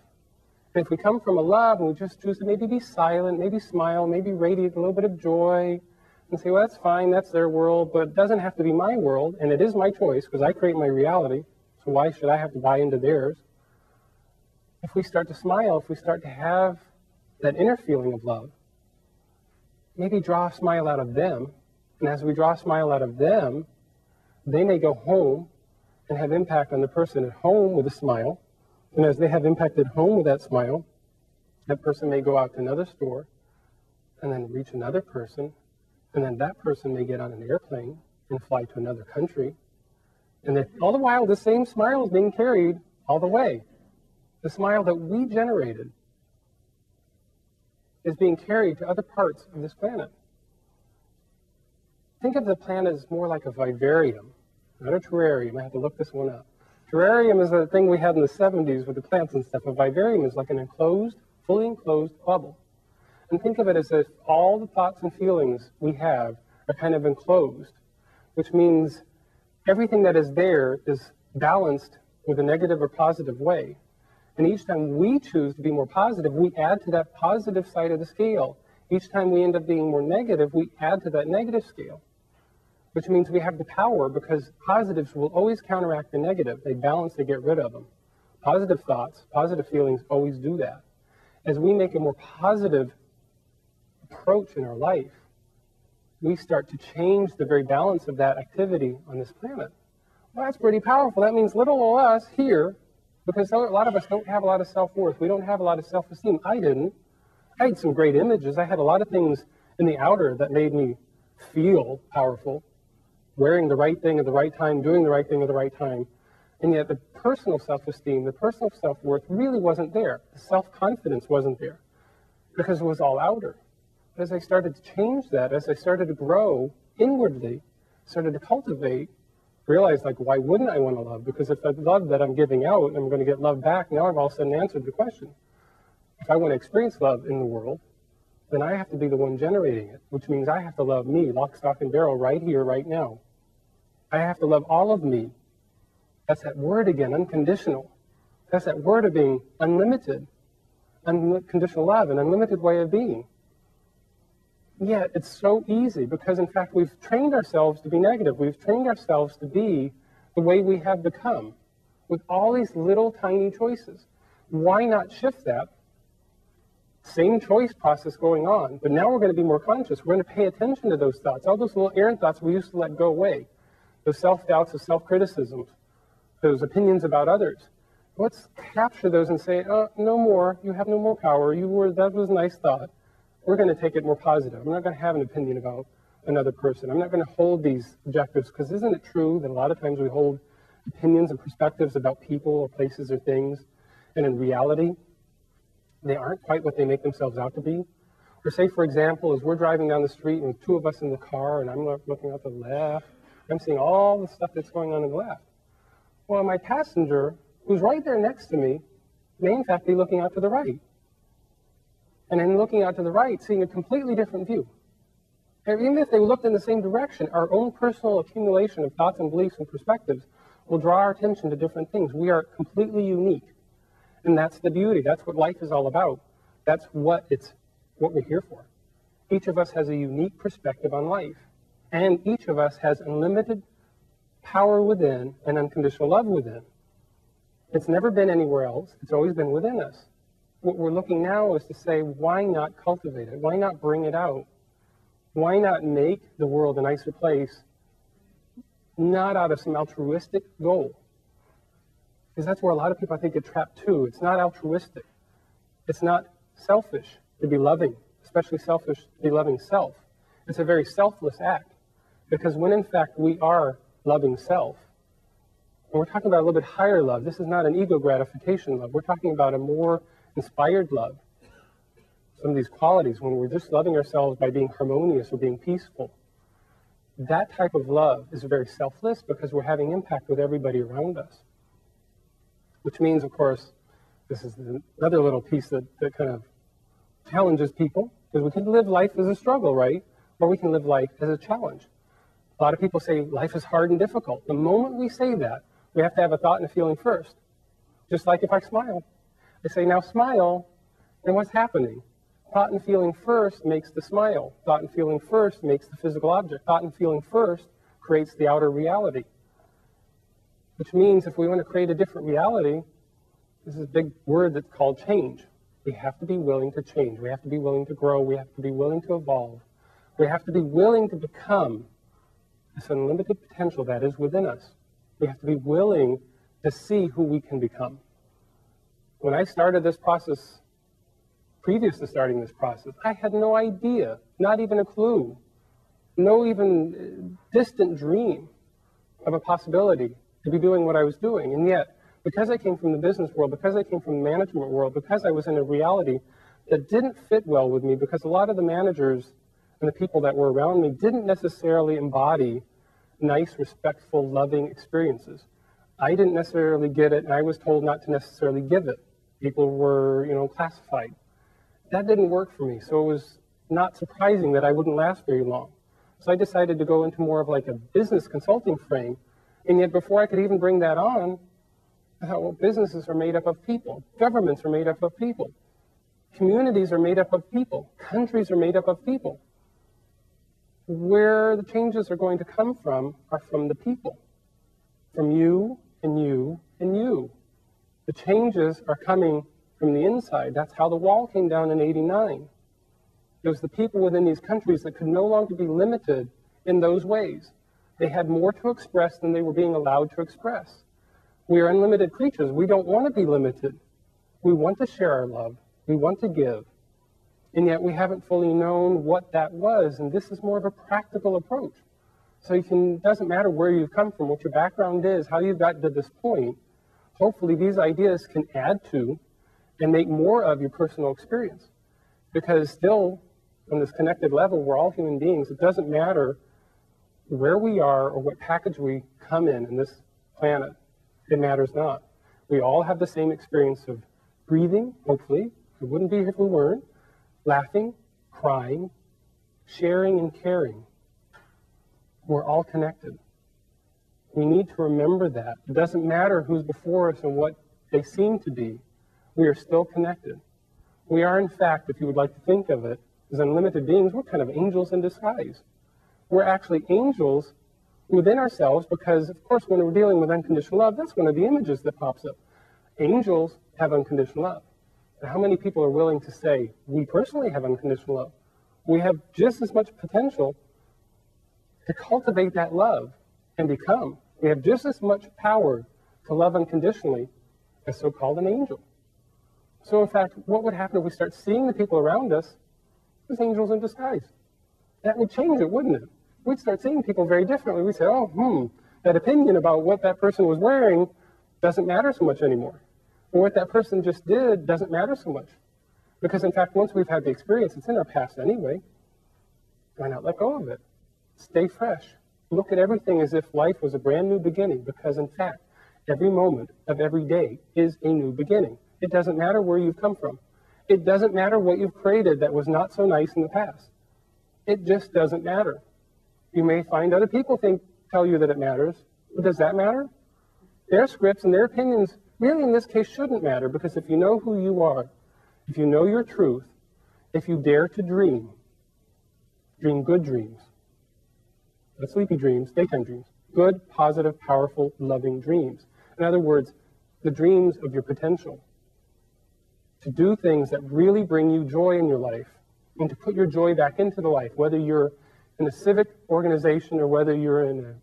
And if we come from a love and we just choose to maybe be silent, maybe smile, maybe radiate a little bit of joy, and say, well, that's fine, that's their world, but it doesn't have to be my world, and it is my choice because I create my reality, so why should I have to buy into theirs? If we start to smile, if we start to have that inner feeling of love, maybe draw a smile out of them, and as we draw a smile out of them, they may go home and have impact on the person at home with a smile, and as they have impact at home with that smile, that person may go out to another store and then reach another person, and then that person may get on an airplane and fly to another country, and then all the while the same smile is being carried all the way. The smile that we generated is being carried to other parts of this planet. Think of the planet as more like a vivarium, not a terrarium. I have to look this one up. Terrarium is a thing we had in the 70s with the plants and stuff. A vivarium is like an enclosed, fully enclosed bubble. And think of it as if all the thoughts and feelings we have are kind of enclosed, which means everything that is there is balanced with a negative or positive way. And each time we choose to be more positive, we add to that positive side of the scale. Each time we end up being more negative, we add to that negative scale, which means we have the power because positives will always counteract the negative. They balance, they get rid of them. Positive thoughts, positive feelings always do that. As we make a more positive approach in our life, we start to change the very balance of that activity on this planet. Well, that's pretty powerful. That means little old us here, because a lot of us don't have a lot of self-worth. We don't have a lot of self-esteem. I didn't. I had some great images. I had a lot of things in the outer that made me feel powerful, wearing the right thing at the right time, doing the right thing at the right time. And yet the personal self-esteem, the personal self-worth really wasn't there. The self-confidence wasn't there because it was all outer. But as I started to change that, as I started to grow inwardly, started to cultivate, realized, like, why wouldn't I want to love? Because if the love that I'm giving out, I'm going to get love back. Now I've all of a sudden answered the question. If I want to experience love in the world, then I have to be the one generating it, which means I have to love me, lock, stock, and barrel, right here, right now. I have to love all of me. That's that word again, unconditional. That's that word of being unlimited, unconditional love, an unlimited way of being. Yet it's so easy because, in fact, we've trained ourselves to be negative. We've trained ourselves to be the way we have become with all these little tiny choices. Why not shift that? Same choice process going on, but now we're going to be more conscious. We're going to pay attention to those thoughts, all those little errant thoughts we used to let go away, those self-doubts, those self-criticisms, those opinions about others. Let's capture those and say, oh, no more. You have no more power. That was a nice thought. We're going to take it more positive. I'm not going to have an opinion about another person. I'm not going to hold these objectives, because isn't it true that a lot of times we hold opinions and perspectives about people or places or things, and in reality, they aren't quite what they make themselves out to be? Or say, for example, as we're driving down the street and two of us in the car, and I'm looking out the left, I'm seeing all the stuff that's going on the left. Well, my passenger, who's right there next to me, may in fact be looking out to the right. And in looking out to the right, seeing a completely different view. And even if they looked in the same direction, our own personal accumulation of thoughts and beliefs and perspectives will draw our attention to different things. We are completely unique. And that's the beauty. That's what life is all about. That's what we're here for. Each of us has a unique perspective on life. And each of us has unlimited power within and unconditional love within. It's never been anywhere else. It's always been within us. What we're looking now is to say, why not cultivate it? Why not bring it out? Why not make the world a nicer place, not out of some altruistic goal? Because that's where a lot of people, I think, get trapped too. It's not altruistic. It's not selfish to be loving, especially selfish to be loving self. It's a very selfless act. Because when in fact we are loving self, and we're talking about a little bit higher love, this is not an ego gratification love. We're talking about a more inspired love. Some of these qualities, when we're just loving ourselves by being harmonious or being peaceful, that type of love is very selfless because we're having impact with everybody around us. Which means, of course, this is another little piece that kind of challenges people, because we can live life as a struggle, right? Or we can live life as a challenge. A lot of people say life is hard and difficult. The moment we say that, we have to have a thought and a feeling first. Just like if I smile. I say, now smile, and what's happening? Thought and feeling first makes the smile. Thought and feeling first makes the physical object. Thought and feeling first creates the outer reality. Which means if we want to create a different reality, this is a big word that's called change. We have to be willing to change. We have to be willing to grow. We have to be willing to evolve. We have to be willing to become this unlimited potential that is within us. We have to be willing to see who we can become. When I started this process, previous to starting this process, I had no idea, not even a clue, no even distant dream of a possibility to be doing what I was doing. And yet, because I came from the business world, because I came from the management world, because I was in a reality that didn't fit well with me, because a lot of the managers and the people that were around me didn't necessarily embody nice, respectful, loving experiences. I didn't necessarily get it, and I was told not to necessarily give it. People were, classified. That didn't work for me, so it was not surprising that I wouldn't last very long. So I decided to go into more of like a business consulting frame, and yet before I could even bring that on, I thought, well, businesses are made up of people. Governments are made up of people. Communities are made up of people. Countries are made up of people. Where the changes are going to come from are from the people. From you and you and you. The changes are coming from the inside. That's how the wall came down in '89. It was the people within these countries that could no longer be limited in those ways. They had more to express than they were being allowed to express. We are unlimited creatures. We don't want to be limited. We want to share our love. We want to give. And yet we haven't fully known what that was, and this is more of a practical approach. So it doesn't matter where you've come from, what your background is, how you've got to this point. Hopefully these ideas can add to and make more of your personal experience. Because still, on this connected level, we're all human beings. It doesn't matter where we are or what package we come in this planet. It matters not. We all have the same experience of breathing, hopefully. We wouldn't be here if we weren't. Laughing, crying, sharing, and caring. We're all connected. We need to remember that. It doesn't matter who's before us and what they seem to be. We are still connected. We are, in fact, if you would like to think of it, as unlimited beings, we're kind of angels in disguise. We're actually angels within ourselves because, of course, when we're dealing with unconditional love, that's one of the images that pops up. Angels have unconditional love. And how many people are willing to say, we personally have unconditional love? We have just as much potential to cultivate that love and become. We have just as much power to love unconditionally as so-called an angel. So, in fact, what would happen if we start seeing the people around us as angels in disguise? That would change it, wouldn't it? We'd start seeing people very differently. We'd say, that opinion about what that person was wearing doesn't matter so much anymore. Or what that person just did doesn't matter so much. Because, in fact, once we've had the experience, it's in our past anyway. Why not let go of it? Stay fresh. Look at everything as if life was a brand new beginning. Because, in fact, every moment of every day is a new beginning. It doesn't matter where you've come from. It doesn't matter what you've created that was not so nice in the past. It just doesn't matter. You may find other people tell you that it matters, but does that matter? Their scripts and their opinions really in this case shouldn't matter, because if you know who you are, if you know your truth, if you dare to dream good dreams, not sleepy dreams, daytime dreams, good, positive, powerful, loving dreams. In other words, the dreams of your potential. To do things that really bring you joy in your life, and to put your joy back into the life, whether you're in a civic organization or whether you're in a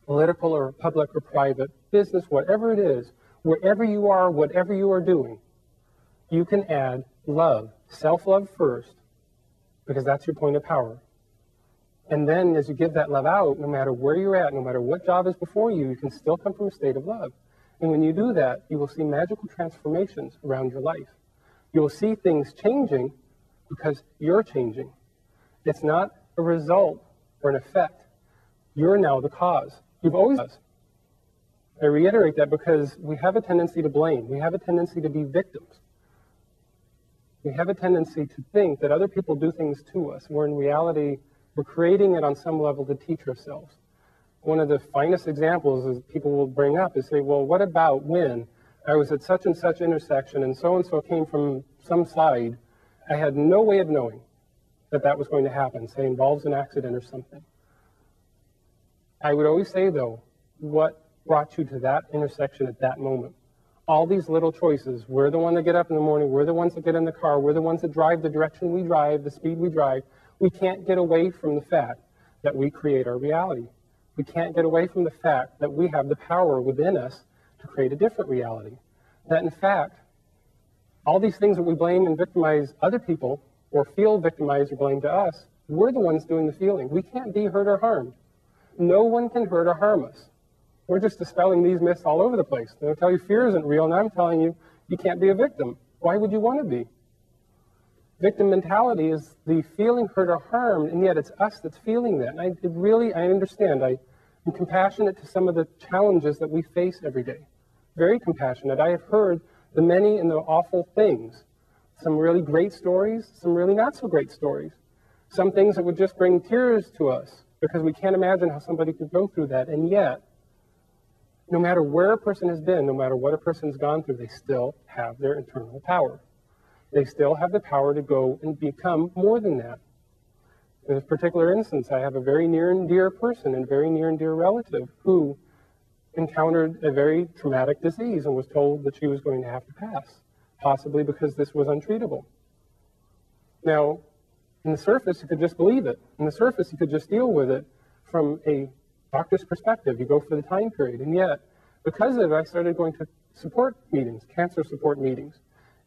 political or public or private business, whatever it is, wherever you are, whatever you are doing, you can add love, self-love first, because that's your point of power. And then as you give that love out, no matter where you're at, no matter what job is before you, you can still come from a state of love. And when you do that, you will see magical transformations around your life. You will see things changing because you're changing. It's not a result or an effect. You're now the cause. You've always been. I reiterate that because we have a tendency to blame. We have a tendency to be victims. We have a tendency to think that other people do things to us, where in reality, we're creating it on some level to teach ourselves. One of the finest examples is people will bring up is say, well, what about when I was at such and such intersection and so came from some side, I had no way of knowing that that was going to happen, say involves an accident or something. I would always say, though, what brought you to that intersection at that moment? All these little choices, we're the one that get up in the morning, we're the ones that get in the car, we're the ones that drive the direction we drive, the speed we drive. We can't get away from the fact that we create our reality. We can't get away from the fact that we have the power within us to create a different reality. That in fact, all these things that we blame and victimize other people or feel victimized or blamed to us, we're the ones doing the feeling. We can't be hurt or harmed. No one can hurt or harm us. We're just dispelling these myths all over the place. They'll tell you fear isn't real, and I'm telling you, you can't be a victim. Why would you want to be? Victim mentality is the feeling hurt or harmed, and yet it's us that's feeling that. And I understand. I'm compassionate to some of the challenges that we face every day. Very compassionate. I have heard the many and the awful things. Some really great stories, some really not so great stories. Some things that would just bring tears to us because we can't imagine how somebody could go through that. And yet, no matter where a person has been, no matter what a person's gone through, they still have their internal power. They still have the power to go and become more than that. In this particular instance, I have a very near and dear person and very near and dear relative who encountered a very traumatic disease and was told that she was going to have to pass, possibly because this was untreatable. Now, in the surface, you could just believe it. In the surface, you could just deal with it from a doctor's perspective. You go for the time period. And yet, because of it, I started going to support meetings, cancer support meetings.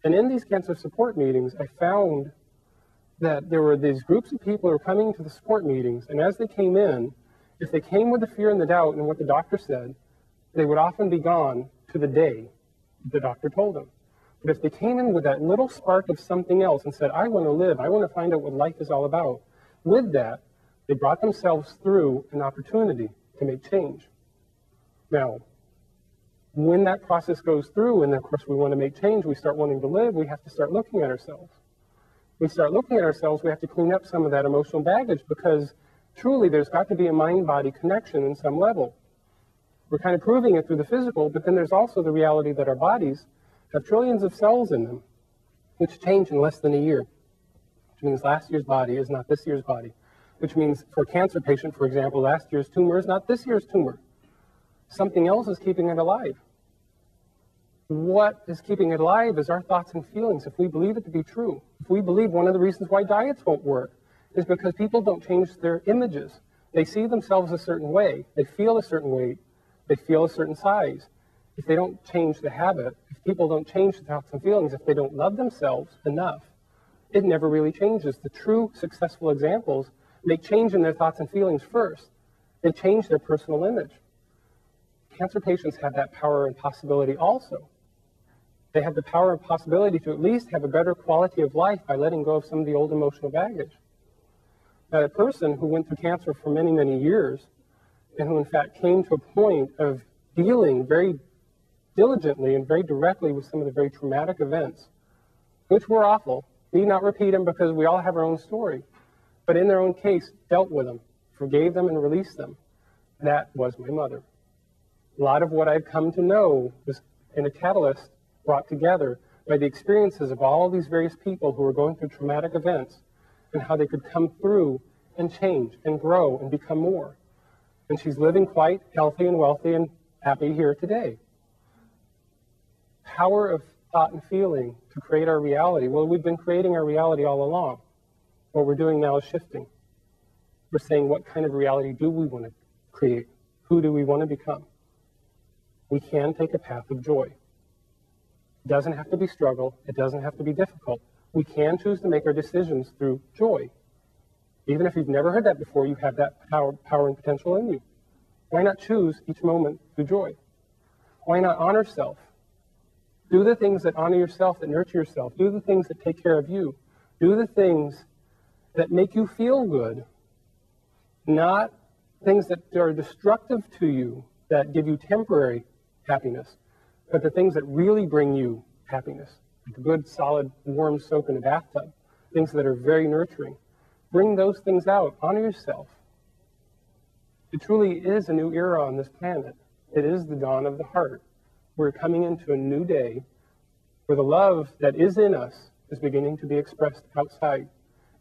And in these cancer support meetings, I found that there were these groups of people who were coming to the support meetings, and as they came in, if they came with the fear and the doubt and what the doctor said, they would often be gone to the day the doctor told them. But if they came in with that little spark of something else and said, I want to live, I want to find out what life is all about, with that, they brought themselves through an opportunity to make change. Now, when that process goes through, and of course we want to make change, we start wanting to live, we have to start looking at ourselves. We start looking at ourselves, we have to clean up some of that emotional baggage, because truly there's got to be a mind-body connection in some level. We're kind of proving it through the physical, but then there's also the reality that our bodies have trillions of cells in them, which change in less than a year, which means last year's body is not this year's body. Which means for a cancer patient, for example, last year's tumor is not this year's tumor. Something else is keeping it alive. What is keeping it alive is our thoughts and feelings, if we believe it to be true. If we believe one of the reasons why diets won't work is because people don't change their images. They see themselves a certain way. They feel a certain weight. They feel a certain size. If they don't change the habit, if people don't change the thoughts and feelings, if they don't love themselves enough, it never really changes. The true successful examples make change in their thoughts and feelings first. They change their personal image. Cancer patients have that power and possibility also. They have the power and possibility to at least have a better quality of life by letting go of some of the old emotional baggage. Now, a person who went through cancer for many, many years, and who in fact came to a point of dealing very diligently and very directly with some of the very traumatic events, which were awful, need not repeat them because we all have our own story, but in their own case, dealt with them, forgave them, and released them. That was my mother. A lot of what I've come to know was in a catalyst brought together by the experiences of all these various people who were going through traumatic events and how they could come through and change and grow and become more. And she's living quite healthy and wealthy and happy here today. Power of thought and feeling to create our reality. Well, we've been creating our reality all along. What we're doing now is shifting. We're saying, what kind of reality do we want to create? Who do we want to become? We can take a path of joy. It doesn't have to be struggle. It doesn't have to be difficult. We can choose to make our decisions through joy. Even if you've never heard that before, you have that power and potential in you. Why not choose each moment through joy? Why not honor self? Do the things that honor yourself, that nurture yourself. Do the things that take care of you. Do the things that make you feel good, not things that are destructive to you, that give you temporary happiness, but the things that really bring you happiness. like a good, solid, warm soak in a bathtub, things that are very nurturing. Bring those things out. Honor yourself. It truly is a new era on this planet. It is the dawn of the heart. We're coming into a new day where the love that is in us is beginning to be expressed outside.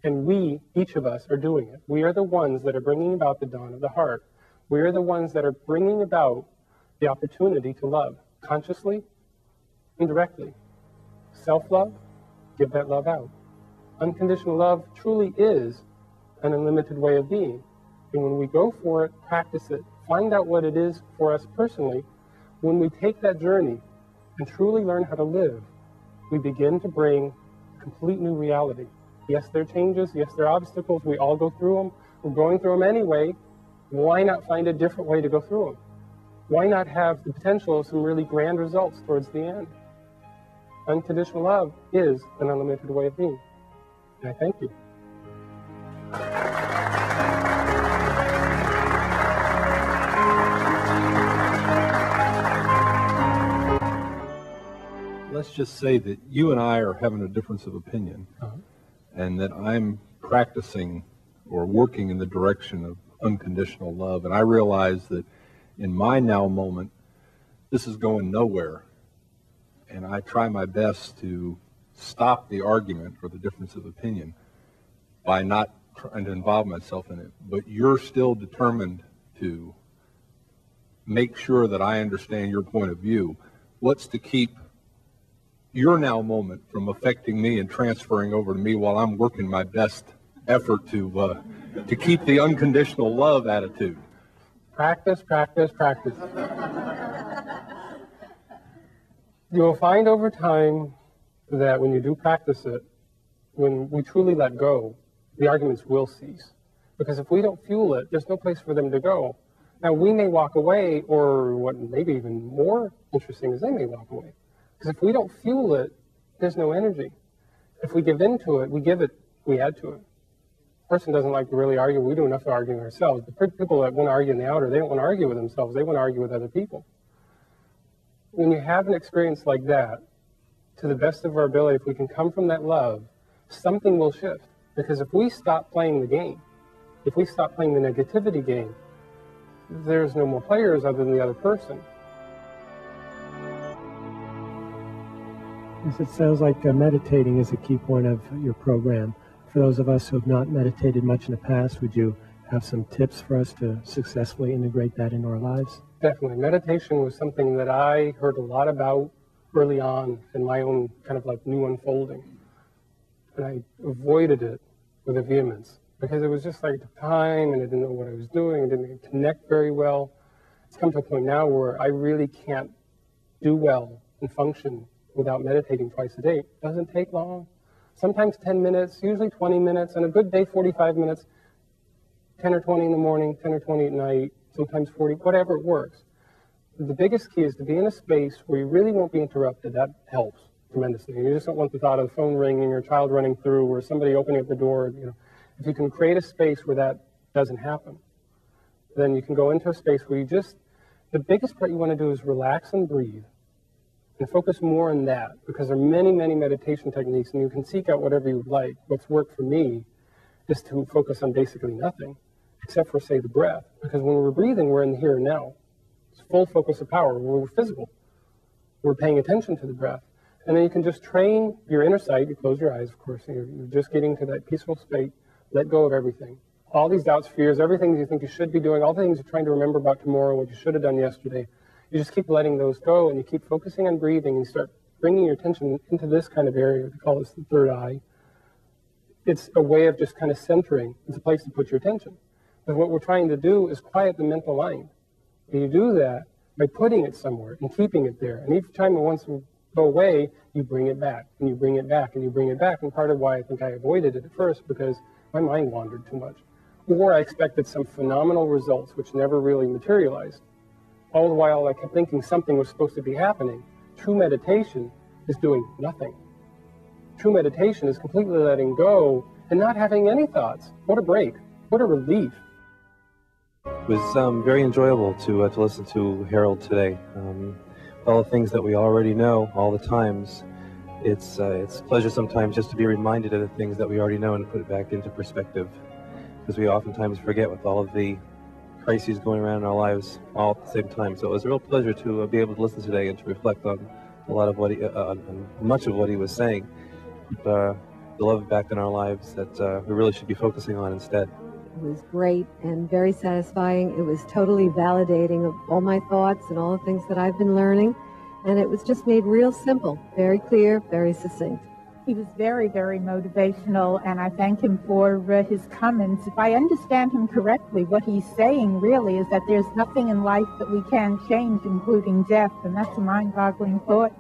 And we, each of us, are doing it. We are the ones that are bringing about the dawn of the heart. We are the ones that are bringing about the opportunity to love, consciously, indirectly. Self-love, give that love out. Unconditional love truly is an unlimited way of being. And when we go for it, practice it, find out what it is for us personally, when we take that journey and truly learn how to live, we begin to bring a complete new reality. Yes, there are changes. Yes, there are obstacles. We all go through them. We're going through them anyway. Why not find a different way to go through them? Why not have the potential of some really grand results towards the end? Unconditional love is an unlimited way of being. And I thank you. Let's just say that you and I are having a difference of opinion, and that I'm practicing or working in the direction of unconditional love, and I realize that in my now moment, this is going nowhere, and I try my best to stop the argument or the difference of opinion by not trying to involve myself in it, but you're still determined to make sure that I understand your point of view. What's to keep your now moment from affecting me and transferring over to me while I'm working my best effort to keep the unconditional love attitude? Practice, practice, practice. You will find over time that when you do practice it, when we truly let go, the arguments will cease. Because if we don't fuel it, there's no place for them to go. Now, we may walk away, or what maybe even more interesting is they may walk away. Because if we don't fuel it, there's no energy. If we give in to it, we give it, we add to it. A person doesn't like to really argue. We do enough arguing ourselves. The people that want to argue in the outer, they don't want to argue with themselves. They want to argue with other people. When you have an experience like that, to the best of our ability, if we can come from that love, something will shift. Because if we stop playing the game, if we stop playing the negativity game, there's no more players other than the other person. Yes, it sounds like meditating is a key point of your program. For those of us who have not meditated much in the past, would you have some tips for us to successfully integrate that into our lives? Definitely. Meditation was something that I heard a lot about early on in my own kind of like new unfolding. And I avoided it with a vehemence because it was just like the time and I didn't know what I was doing. I didn't connect very well. It's come to a point now where I really can't do well and function without meditating twice a day. It doesn't take long. Sometimes 10 minutes, usually 20 minutes, and a good day 45 minutes, 10 or 20 in the morning, 10 or 20 at night, sometimes 40, whatever it works. The biggest key is to be in a space where you really won't be interrupted. That helps tremendously. You just don't want the thought of the phone ringing or a child running through or somebody opening up the door. You know, if you can create a space where that doesn't happen, then you can go into a space where you just, the biggest part you want to do is relax and breathe. And focus more on that, because there are many, many meditation techniques, and you can seek out whatever you would like. What's worked for me is to focus on basically nothing, except for, say, the breath. Because when we're breathing, we're in the here and now. It's full focus of power. When we're physical, we're paying attention to the breath. And then you can just train your inner sight. You close your eyes, of course. You're just getting to that peaceful state. Let go of everything. All these doubts, fears, everything you think you should be doing, all the things you're trying to remember about tomorrow, what you should have done yesterday. You just keep letting those go, and you keep focusing on breathing, and you start bringing your attention into this kind of area. We call this the third eye. It's a way of just kind of centering. It's a place to put your attention. But what we're trying to do is quiet the mental mind. And you do that by putting it somewhere and keeping it there. And each time it wants to go away, you bring it back, and you bring it back, and you bring it back. And part of why I think I avoided it at first, because my mind wandered too much. Or I expected some phenomenal results, which never really materialized. All the while I kept thinking something was supposed to be happening. True meditation is doing nothing. True meditation is completely letting go and not having any thoughts. What a break. What a relief. It was very enjoyable to listen to Harold today. All the things that we already know all the times. it's a pleasure sometimes just to be reminded of the things that we already know and put it back into perspective, because we oftentimes forget with all of the crises going around in our lives all at the same time. So it was a real pleasure to be able to listen today and to reflect on a lot of what on much of what he was saying. The love back in our lives that we really should be focusing on instead. It was great and very satisfying. It was totally validating of all my thoughts and all the things that I've been learning. And it was just made real simple, very clear, very succinct. He was very, very motivational, and I thank him for his comments. If I understand him correctly, what he's saying really is that there's nothing in life that we can change, including death, and that's a mind-boggling thought.